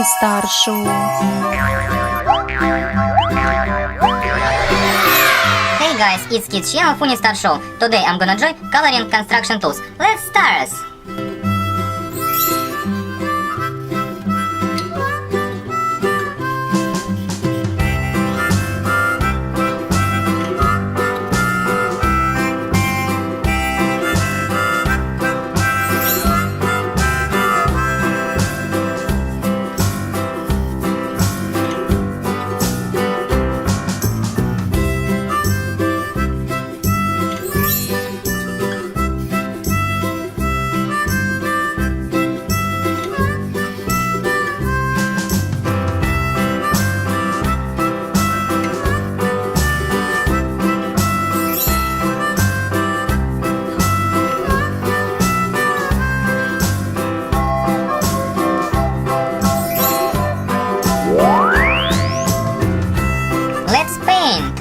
старшого. Hey guys, it's Kids Channel Funny Star Show. Today I'm gonna draw coloring construction tools. Let's start! Let's paint!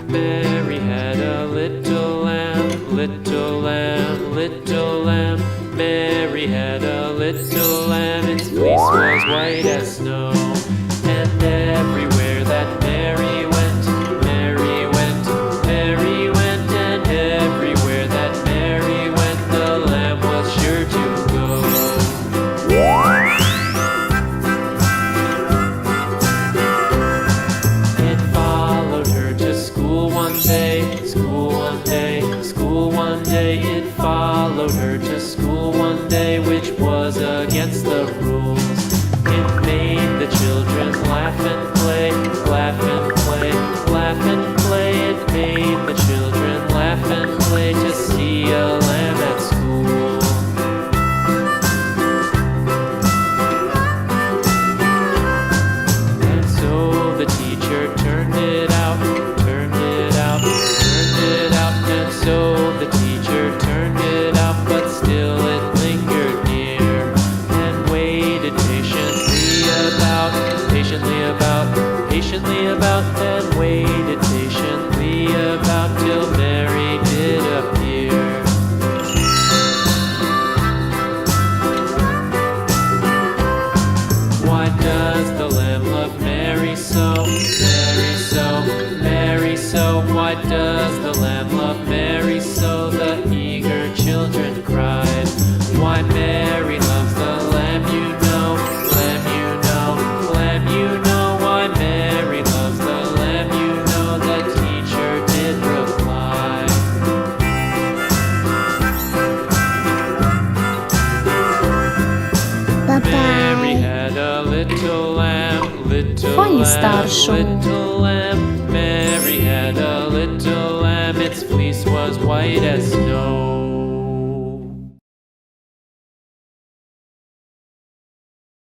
Mary had a little lamb, little lamb, little lamb. Mary had a little lamb, its fleece was white as snow. And everywhere that Mary went, Mary went, Mary went. And everywhere that Mary went, the lamb was sure to go. It followed her to school one day, school one day, school one day. It followed her to school one day, which was against the rules. It made the children laugh and play, laugh and play, laugh and play. It made the children laugh and play to see a lamb at school. And so the teacher turned it out, turned it out, turned it out. And so the teacher turned it out, but still it lingered near and waited patiently about, patiently about, patiently about, and waited patiently about till Mary did appear. Why does the lamb love Mary so? Mary so, Mary so. Why does the lamb love Mary so? The eager children cried. Why Mary loves the lamb, you know, lamb, you know, lamb, you know. Why Mary loves the lamb, you know, the teacher did reply. Mary had a little lamb, little Funny lamb, старшого. little lamb. Mary had a little lamb, its fleece was white as snow.